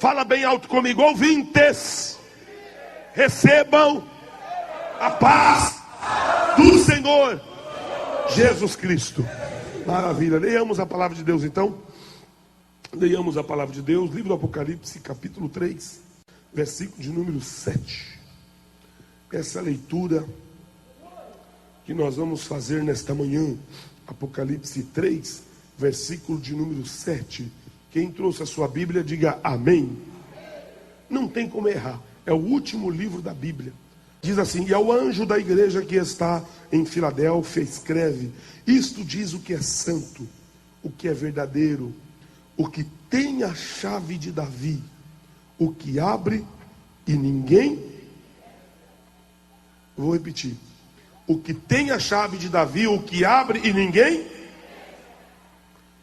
Fala bem alto comigo: ouvintes, recebam a paz do Senhor Jesus Cristo. Maravilha. Leiamos a palavra de Deus então. Leiamos a palavra de Deus, livro do Apocalipse, capítulo 3, versículo de número 7. Essa leitura que nós vamos fazer nesta manhã, Apocalipse 3, versículo de número 7. Quem trouxe a sua Bíblia, diga amém. Não tem como errar, é o último livro da Bíblia. Diz assim: e ao anjo da igreja que está em Filadélfia escreve: isto diz o que é santo, o que é verdadeiro, o que tem a chave de Davi, o que abre e ninguém... Vou repetir: o que tem a chave de Davi, o que abre e ninguém...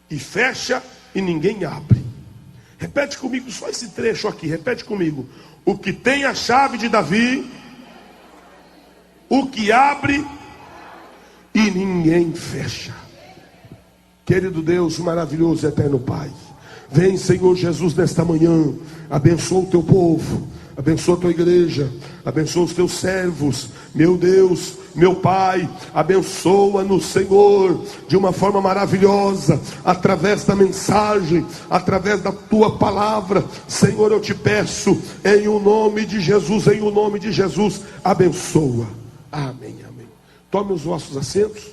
e fecha e ninguém abre. Repete comigo só esse trecho aqui, repete comigo: o que tem a chave de Davi, o que abre e ninguém fecha. Querido Deus maravilhoso, eterno Pai, vem, Senhor Jesus, nesta manhã, abençoa o teu povo, abençoa a tua igreja, abençoa os teus servos, meu Deus, meu Pai, abençoa-nos, Senhor, de uma forma maravilhosa, através da mensagem, através da tua palavra. Senhor, eu te peço, em o nome de Jesus, abençoa. Amém, amém. Tome os vossos assentos,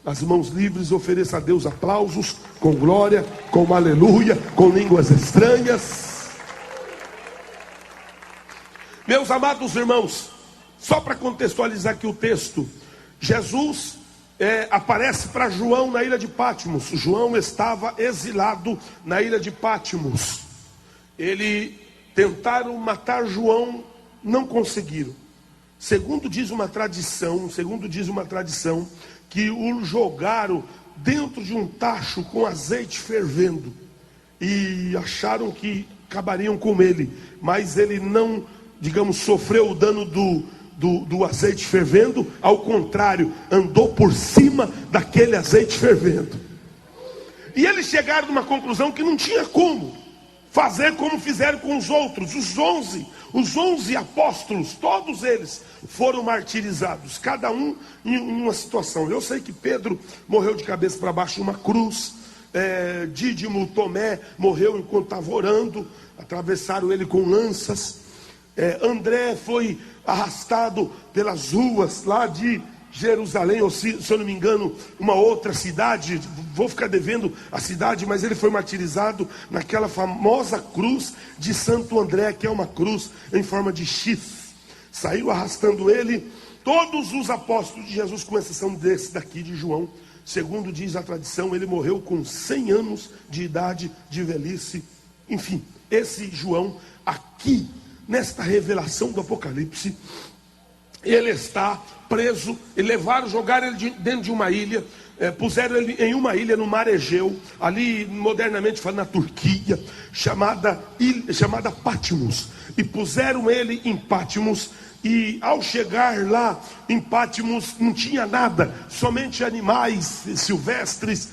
as mãos livres, ofereça a Deus aplausos, com glória, com aleluia, com línguas estranhas. Meus amados irmãos, só para contextualizar aqui o texto, Jesus aparece para João na ilha de Patmos. João estava exilado na ilha de Patmos. Tentaram matar João, não conseguiram. Segundo diz uma tradição, que o jogaram dentro de um tacho com azeite fervendo e acharam que acabariam com ele, mas ele não, sofreu o dano do azeite fervendo. Ao contrário, andou por cima daquele azeite fervendo. E eles chegaram a uma conclusão que não tinha como fazer como fizeram com os outros. Os 11 apóstolos, todos eles foram martirizados, cada um em uma situação. Eu sei que Pedro morreu de cabeça para baixo numa cruz. Dídimo, Tomé, morreu enquanto estava orando. Atravessaram ele com lanças. André foi arrastado pelas ruas lá de Jerusalém, ou se eu não me engano, uma outra cidade. Vou ficar devendo a cidade, mas ele foi martirizado naquela famosa cruz de Santo André, que é uma cruz em forma de chifre. Saiu arrastando ele todos os apóstolos de Jesus, com exceção desse daqui de João. Segundo diz a tradição, ele morreu com 100 anos de idade, de velhice. Enfim, esse João aqui, nesta revelação do Apocalipse, ele está preso. E jogaram ele dentro de uma ilha, puseram ele em uma ilha no mar Egeu, ali modernamente falando na Turquia, chamada Patmos. E puseram ele em Patmos. E ao chegar lá em Patmos, não tinha nada, somente animais silvestres,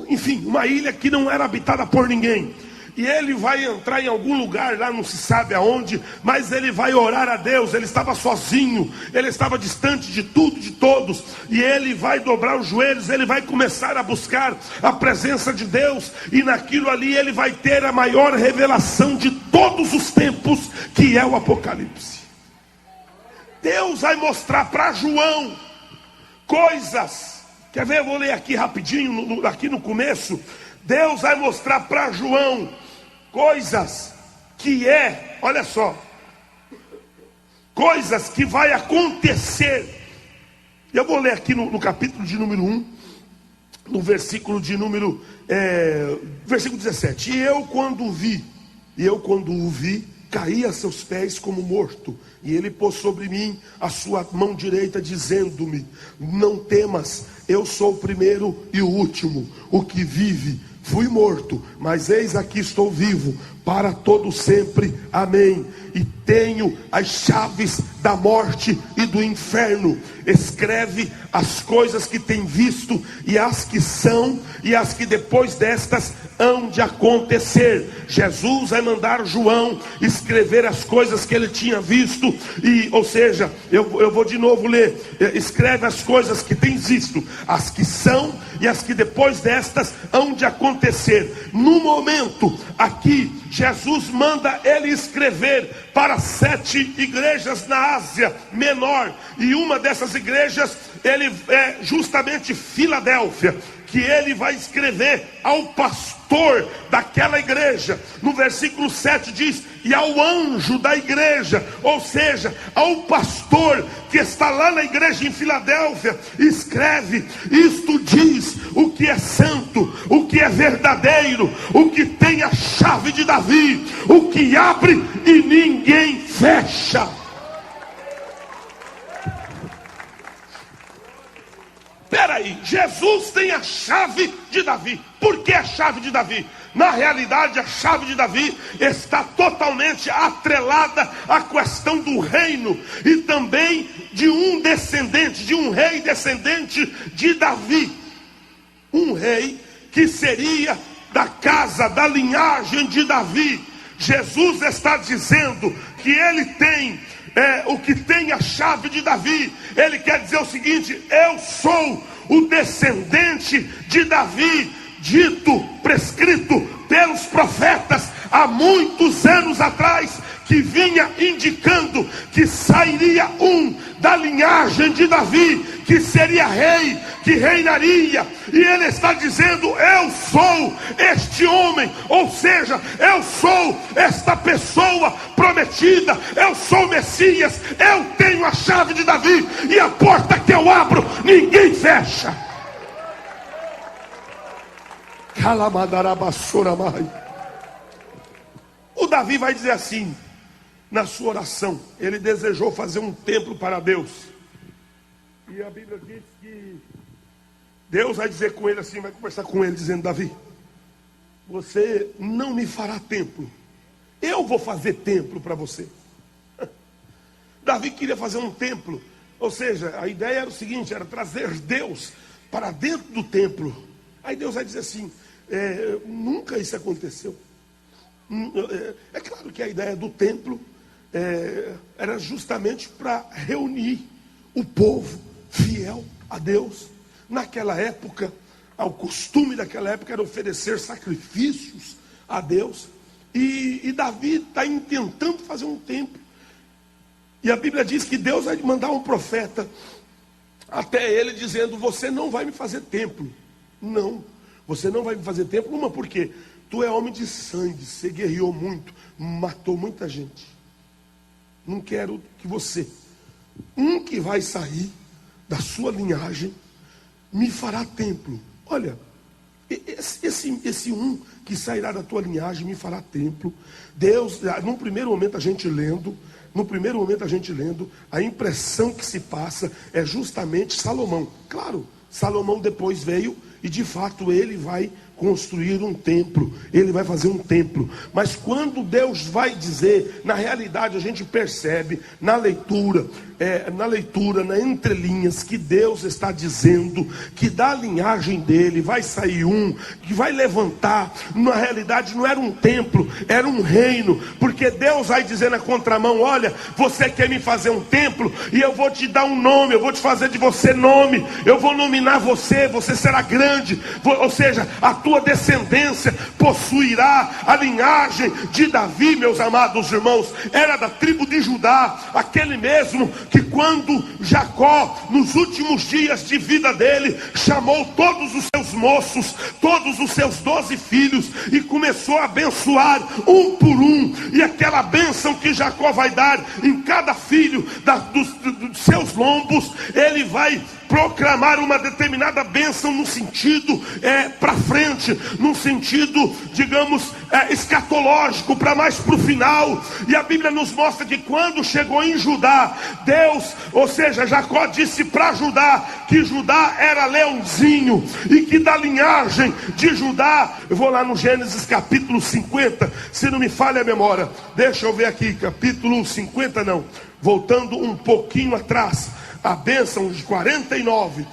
enfim, uma ilha que não era habitada por ninguém. E ele vai entrar em algum lugar lá, não se sabe aonde, mas ele vai orar a Deus. Ele estava sozinho, ele estava distante de tudo, de todos, e ele vai dobrar os joelhos, ele vai começar a buscar a presença de Deus, e naquilo ali ele vai ter a maior revelação de todos os tempos, que é o Apocalipse. Deus vai mostrar para João coisas, quer ver? Eu vou ler aqui rapidinho, aqui no começo. Deus vai mostrar para João coisas que olha só, coisas que vai acontecer. Eu vou ler aqui no capítulo de número 1, no versículo de número versículo 17. E eu quando o vi, caí a seus pés como morto. E ele pôs sobre mim a sua mão direita, dizendo-me: não temas, eu sou o primeiro e o último, o que vive. Fui morto, mas eis aqui estou vivo para todo sempre, amém. E tenho as chaves da morte e do inferno. Escreve as coisas que tem visto, e as que são, e as que depois destas hão de acontecer. Jesus vai mandar João escrever as coisas que ele tinha visto, ou seja, eu vou de novo ler. Escreve as coisas que tens visto, as que são e as que depois destas hão de acontecer. No momento aqui, Jesus manda ele escrever para 7 igrejas na Ásia Menor, e uma dessas igrejas ele é justamente Filadélfia, que ele vai escrever ao pastor daquela igreja. No versículo 7 diz: e ao anjo da igreja, ou seja, ao pastor que está lá na igreja em Filadélfia, escreve: isto diz o que é santo, o que é verdadeiro, o que tem a chave de Davi, o que abre e ninguém fecha. Peraí, Jesus tem a chave de Davi. Por que a chave de Davi? Na realidade, a chave de Davi está totalmente atrelada à questão do reino, e também de um descendente, de um rei descendente de Davi. Um rei que seria da casa, da linhagem de Davi. Jesus está dizendo que ele tem o que tem a chave de Davi. Ele quer dizer o seguinte: eu sou o descendente de Davi, dito, prescrito pelos profetas há muitos anos atrás, que vinha indicando que sairia um da linhagem de Davi, que seria rei, que reinaria. E ele está dizendo: eu sou este homem, ou seja, eu sou esta pessoa prometida, eu sou o Messias, eu tenho a chave de Davi, e a porta que eu abro, ninguém fecha. O Davi vai dizer assim, na sua oração, ele desejou fazer um templo para Deus. E a Bíblia diz que Deus vai dizer com ele assim, vai conversar com ele dizendo: Davi, você não me fará templo, eu vou fazer templo para você. Davi queria fazer um templo, ou seja, a ideia era o seguinte, era trazer Deus para dentro do templo. Aí Deus vai dizer assim: nunca isso aconteceu. É claro que a ideia do templo era justamente para reunir o povo fiel a Deus. Naquela época, o costume daquela época era oferecer sacrifícios a Deus. E Davi está tentando fazer um templo. E a Bíblia diz que Deus vai mandar um profeta até ele dizendo: você não vai me fazer templo. Não, você não vai me fazer templo. Uma, porque tu é homem de sangue, você guerreou muito, matou muita gente. Não quero que você, um que vai sair da sua linhagem, me fará templo. Olha, esse um que sairá da tua linhagem me fará templo. Deus, num primeiro momento a gente lendo, a impressão que se passa é justamente Salomão. Claro, Salomão depois veio e de fato ele vai construir um templo, ele vai fazer um templo. Mas quando Deus vai dizer, na realidade a gente percebe na leitura, na entrelinhas, que Deus está dizendo que da linhagem dele vai sair um que vai levantar. Na realidade não era um templo, era um reino, porque Deus vai dizer na contramão: olha, você quer me fazer um templo, e eu vou te dar um nome, eu vou te fazer de você nome, eu vou nominar você, você será grande, ou seja, a tua descendência possuirá a linhagem de Davi. Meus amados irmãos, era da tribo de Judá, aquele mesmo que quando Jacó, nos últimos dias de vida dele, chamou todos os seus moços, todos os seus 12 filhos, e começou a abençoar um por um, e aquela bênção que Jacó vai dar em cada filho dos seus lombos, ele vai proclamar uma determinada bênção no sentido para frente, num sentido, digamos, escatológico, para mais para o final. E a Bíblia nos mostra que quando chegou em Judá, Deus, ou seja, Jacó disse para Judá que Judá era leãozinho, e que da linhagem de Judá, eu vou lá no Gênesis capítulo 50, se não me falha a memória, deixa eu ver aqui, capítulo 50 não, voltando um pouquinho atrás, a bênção de 49,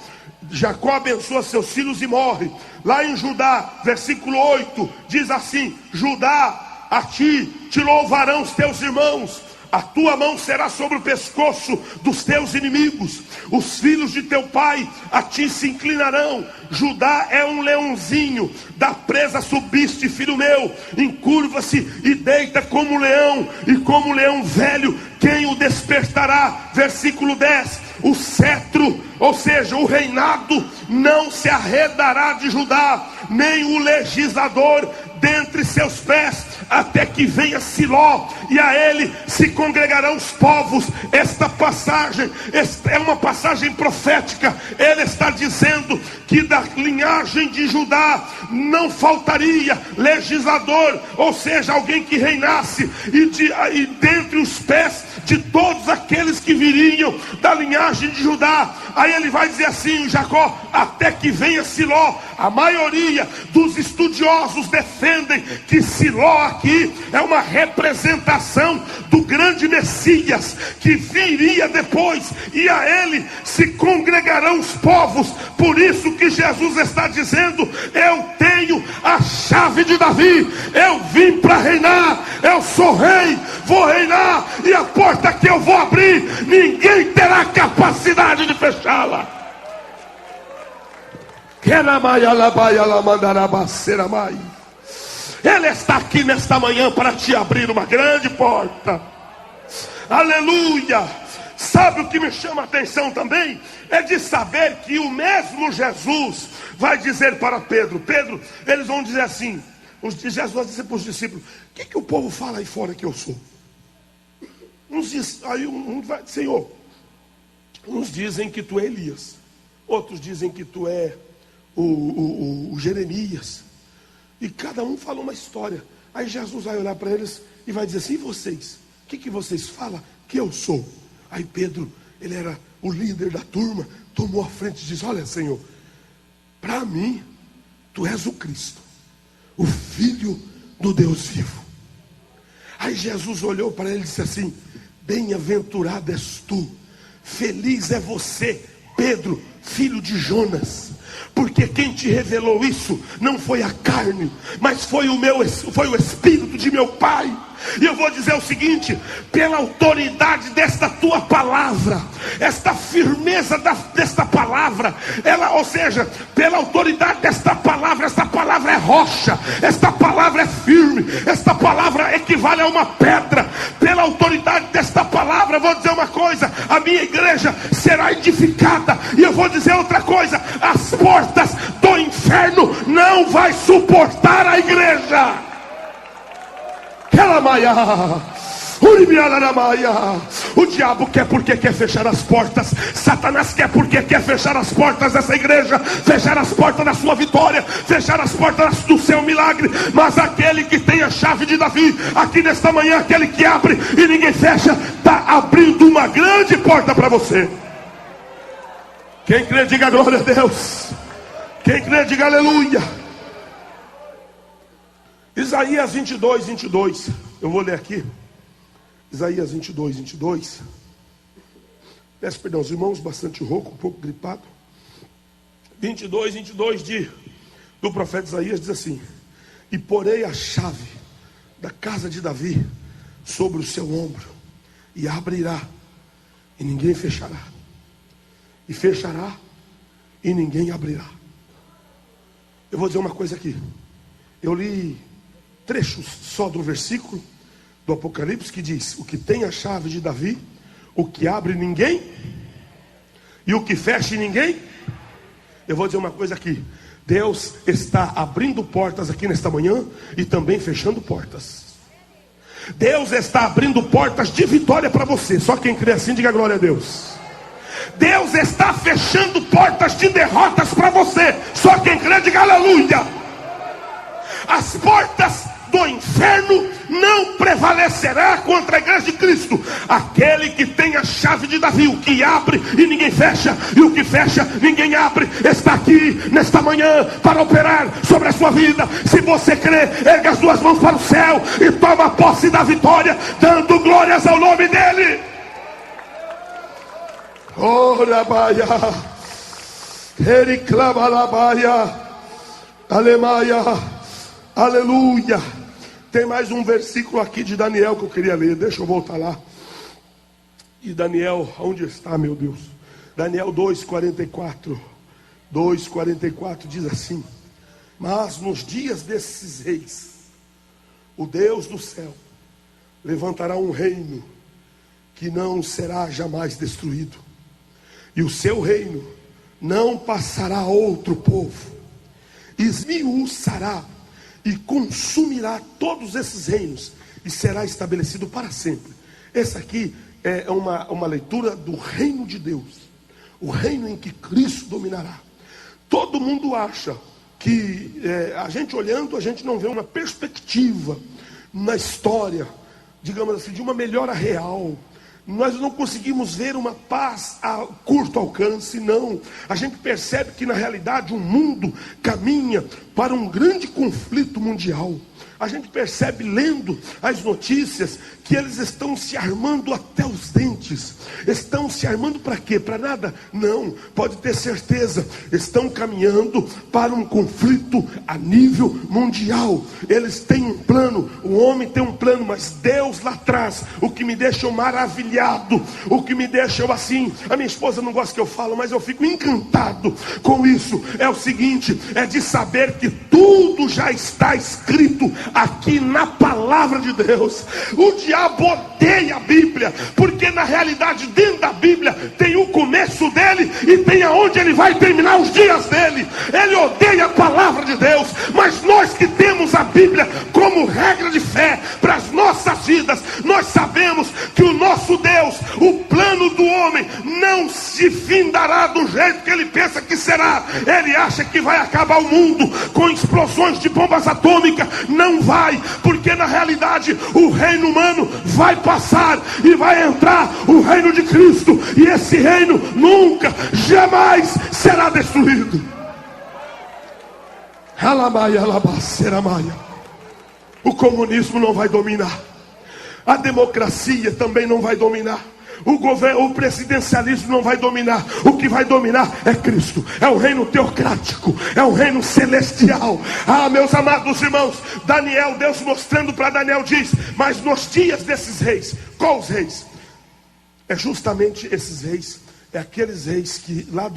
Jacó abençoa seus filhos e morre. Lá em Judá, versículo 8, diz assim: Judá, a ti te louvarão os teus irmãos, a tua mão será sobre o pescoço dos teus inimigos, os filhos de teu pai a ti se inclinarão. Judá é um leãozinho, da presa subiste, filho meu, encurva-se e deita como leão, e como leão velho, quem o despertará? Versículo 10, o cetro, ou seja, o reinado não se arredará de Judá, nem o legislador dentre seus pés, até que venha Siló, e a ele se congregarão os povos. Esta passagem é uma passagem profética. Ele está dizendo que da linhagem de Judá não faltaria legislador, ou seja, alguém que reinasse, e dentre os pés de todos aqueles que viriam da linhagem de Judá. Aí ele vai dizer assim, Jacó, até que venha Siló. A maioria dos estudiosos defendem que Siló aqui é uma representação do grande Messias que viria depois, e a ele se congregarão os povos. Por isso que Jesus está dizendo: eu tenho a chave de Davi, eu vim para reinar, eu sou rei, vou reinar, e a porta que eu vou abrir, ninguém terá capacidade de fechá-la. Ele está aqui nesta manhã para te abrir uma grande porta. Aleluia. Sabe o que me chama a atenção também? É de saber que o mesmo Jesus vai dizer para Pedro, eles vão dizer assim, Jesus vai dizer para os discípulos: o que o povo fala aí fora que eu sou? Uns diz, aí um vai, Senhor, uns dizem que tu é Elias, outros dizem que tu é o Jeremias, e cada um fala uma história. Aí Jesus vai olhar para eles e vai dizer assim: e vocês? O que vocês falam que eu sou? Aí Pedro, ele era o líder da turma, tomou a frente e disse: olha, Senhor, para mim tu és o Cristo, o Filho do Deus vivo. Aí Jesus olhou para ele e disse assim: bem-aventurado és tu, feliz é você, Pedro, filho de Jonas, porque quem te revelou isso não foi a carne, mas foi o Espírito de meu Pai. E eu vou dizer o seguinte: pela autoridade desta tua palavra, esta firmeza desta palavra, ou seja, pela autoridade desta palavra, esta palavra é rocha, esta palavra é firme, esta palavra equivale a uma pedra. Pela autoridade desta palavra, eu vou dizer uma coisa: a minha igreja será edificada. E eu vou dizer outra coisa: as portas do inferno não vai suportar a igreja. O diabo quer porque quer fechar as portas. Satanás quer porque quer fechar as portas dessa igreja, fechar as portas da sua vitória, fechar as portas do seu milagre. Mas aquele que tem a chave de Davi, aqui nesta manhã, aquele que abre e ninguém fecha, está abrindo uma grande porta para você. Quem crê, diga glória a Deus. Quem crê, diga aleluia. Isaías 22. Eu vou ler aqui. Isaías 22. Peço perdão aos irmãos, bastante rouco, um pouco gripado. 22 do profeta Isaías diz assim: e porei a chave da casa de Davi sobre o seu ombro, e abrirá, e ninguém fechará, e fechará, e ninguém abrirá. Eu vou dizer uma coisa aqui. Eu li trechos só do versículo do Apocalipse que diz: o que tem a chave de Davi, o que abre ninguém, e o que fecha ninguém. Eu vou dizer uma coisa aqui: Deus está abrindo portas aqui nesta manhã e também fechando portas. Deus está abrindo portas de vitória para você. Só quem crê assim, diga glória a Deus. Deus está fechando portas de derrotas para você. Só quem crê, diga aleluia. As portas do inferno não prevalecerá contra a igreja de Cristo. Aquele que tem a chave de Davi, o que abre e ninguém fecha, e o que fecha ninguém abre, está aqui nesta manhã para operar sobre a sua vida. Se você crê, erga as duas mãos para o céu e toma posse da vitória, dando glórias ao nome dele. Ora baia, ele clama la baia, aleluia, aleluia. Tem mais um versículo aqui de Daniel que eu queria ler. Deixa eu voltar lá. E Daniel, onde está, meu Deus? Daniel 2:44. 2:44 diz assim: mas nos dias desses reis, o Deus do céu levantará um reino que não será jamais destruído, e o seu reino não passará a outro povo. Esmiuçará e consumirá todos esses reinos, e será estabelecido para sempre. Essa aqui é uma leitura do reino de Deus, o reino em que Cristo dominará. Todo mundo acha que a gente olhando, a gente não vê uma perspectiva na história, digamos assim, de uma melhora real. Nós não conseguimos ver uma paz a curto alcance, não. A gente percebe que na realidade o mundo caminha para um grande conflito mundial. A gente percebe lendo as notícias que eles estão se armando até os dentes. Estão se armando para quê? Para nada? Não, pode ter certeza. Estão caminhando para um conflito a nível mundial. Eles têm um plano, o homem tem um plano, mas Deus lá atrás, o que me deixa maravilhado, o que me deixa assim, a minha esposa não gosta que eu falo, mas eu fico encantado com isso, é o seguinte, é de saber que tudo já está escrito aqui na palavra de Deus. O diabo odeia a Bíblia, porque na realidade dentro da Bíblia tem o começo dele e tem aonde ele vai terminar os dias dele. Ele odeia a palavra de Deus, mas nós que temos a Bíblia como regra de fé para as nossas vidas, nós sabemos que o nosso Deus, o plano do homem não se findará do jeito que ele pensa que será. Ele acha que vai acabar o mundo com explosões de bombas atômicas. Não vai, porque na realidade o reino humano vai passar e vai entrar o reino de Cristo, e esse reino nunca, jamais será destruído. O comunismo não vai dominar, a democracia também não vai dominar, o presidencialismo não vai dominar. O que vai dominar é Cristo, é o reino teocrático, é o reino celestial. Ah, meus amados irmãos, Daniel, Deus mostrando para Daniel diz, mas nos dias desses reis, qual os reis? É justamente esses reis, é aqueles reis que, lá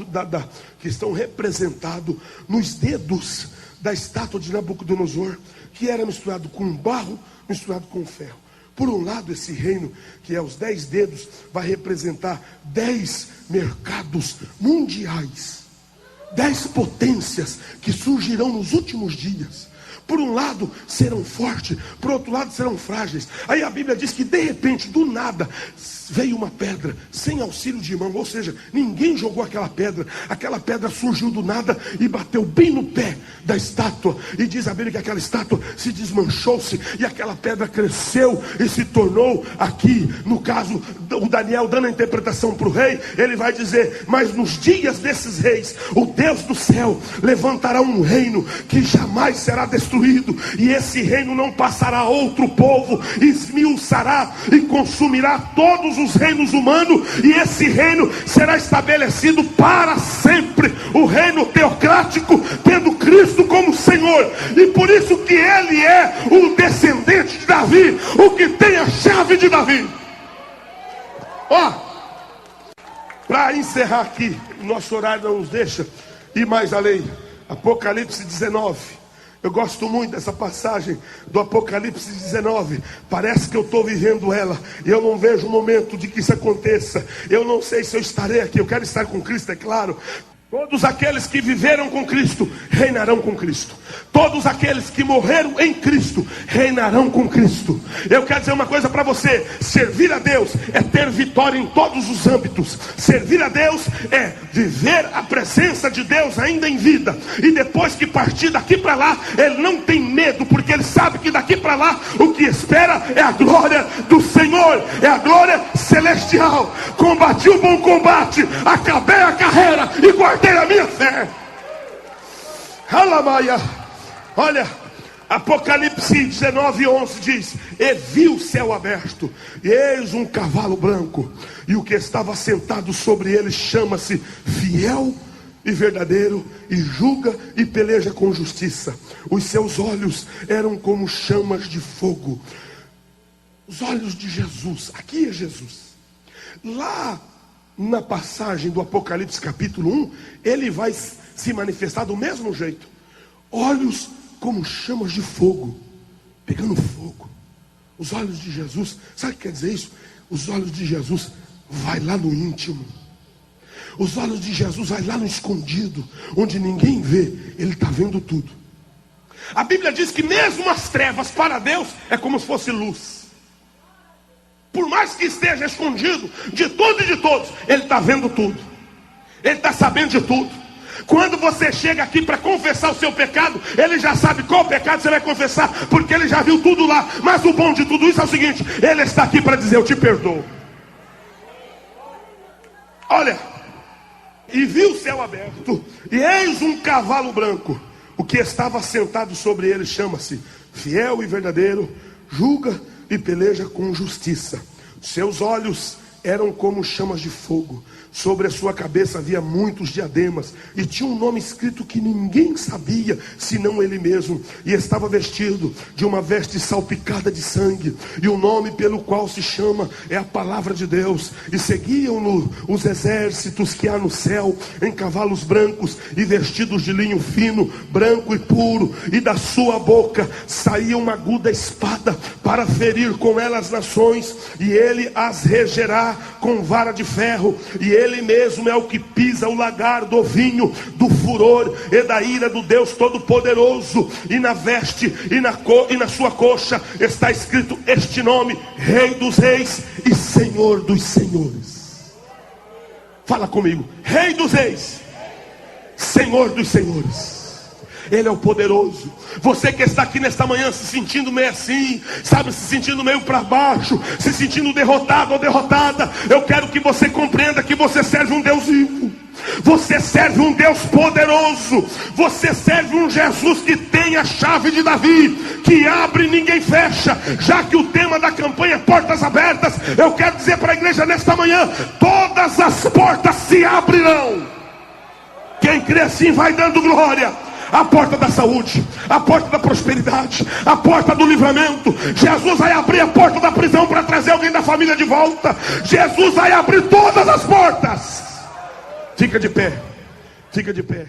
que estão representados nos dedos da estátua de Nabucodonosor, que era misturado com barro, misturado com ferro. Por um lado, esse reino, que é os 10 dedos, vai representar 10 mercados mundiais, 10 potências que surgirão nos últimos dias. Por um lado serão fortes, por outro lado serão frágeis. Aí a Bíblia diz que de repente, do nada, veio uma pedra, sem auxílio de mão, ou seja, ninguém jogou aquela pedra surgiu do nada e bateu bem no pé da estátua, e diz a Bíblia que aquela estátua se desmanchou-se, e aquela pedra cresceu e se tornou, aqui no caso, o Daniel dando a interpretação para o rei, ele vai dizer, mas nos dias desses reis, o Deus do céu levantará um reino que jamais será destruído, e esse reino não passará a outro povo, esmiuçará e consumirá todos os reinos humanos, e esse reino será estabelecido para sempre, o reino teocrático, tendo Cristo como Senhor, e por isso que ele é o descendente de Davi, o que tem a chave de Davi. Ó, para encerrar aqui, nosso horário não nos deixa ir mais além. Apocalipse 19. Eu gosto muito dessa passagem do Apocalipse 19. Parece que eu estou vivendo ela, e eu não vejo o momento de que isso aconteça. Eu não sei se eu estarei aqui. Eu quero estar com Cristo, é claro. Todos aqueles que viveram com Cristo reinarão com Cristo. Todos aqueles que morreram em Cristo reinarão com Cristo. Eu quero dizer uma coisa para você: servir a Deus é ter vitória em todos os âmbitos. Servir a Deus é viver a presença de Deus ainda em vida. E depois que partir daqui para lá, ele não tem medo, porque ele sabe que daqui para lá o que espera é a glória do Senhor, é a glória celestial. Combati o bom combate, acabei a carreira e guardei a minha fé. Alamaia. Olha, Apocalipse 19:11 diz: e vi o céu aberto, e eis um cavalo branco, e o que estava sentado sobre ele chama-se Fiel e Verdadeiro, e julga e peleja com justiça. Os seus olhos eram como chamas de fogo. Os olhos de Jesus, aqui é Jesus. Lá na passagem do Apocalipse capítulo 1, ele vai se manifestar do mesmo jeito. Olhos como chamas de fogo, pegando fogo. Os olhos de Jesus, sabe o que quer dizer isso? Os olhos de Jesus vai lá no íntimo. Os olhos de Jesus vai lá no escondido, onde ninguém vê. Ele está vendo tudo. A Bíblia diz que mesmo as trevas para Deus é como se fosse luz. Por mais que esteja escondido de tudo e de todos, ele está vendo tudo. Ele está sabendo de tudo. Quando você chega aqui para confessar o seu pecado, ele já sabe qual pecado você vai confessar, porque ele já viu tudo lá. Mas o bom de tudo isso é o seguinte: ele está aqui para dizer: eu te perdoo. Olha, e viu o céu aberto, e eis um cavalo branco. O que estava sentado sobre ele chama-se Fiel e Verdadeiro, julga e peleja com justiça. Seus olhos eram como chamas de fogo. Sobre a sua cabeça havia muitos diademas, e tinha um nome escrito que ninguém sabia, senão ele mesmo. E estava vestido de uma veste salpicada de sangue, e o nome pelo qual se chama é a palavra de Deus. E seguiam-no os exércitos que há no céu, em cavalos brancos e vestidos de linho fino, branco e puro. E da sua boca saía uma aguda espada, para ferir com ela as nações, e ele as regerá com vara de ferro. E ele mesmo é o que pisa o lagar do vinho, do furor e da ira do Deus Todo-Poderoso. E na veste e na sua coxa está escrito este nome: Rei dos Reis e Senhor dos Senhores. Fala comigo: Rei dos Reis, Senhor dos Senhores. Ele é o poderoso. Você que está aqui nesta manhã se sentindo meio assim, sabe, se sentindo meio para baixo, se sentindo derrotado ou derrotada, eu quero que você compreenda que você serve um Deus vivo. Você serve um Deus poderoso. Você serve um Jesus que tem a chave de Davi, que abre e ninguém fecha. Já que o tema da campanha é portas abertas, eu quero dizer para a igreja nesta manhã: todas as portas se abrirão. Quem crê assim vai dando glória. A porta da saúde, a porta da prosperidade, a porta do livramento. Jesus vai abrir a porta da prisão para trazer alguém da família de volta. Jesus vai abrir todas as portas. Fica de pé, fica de pé.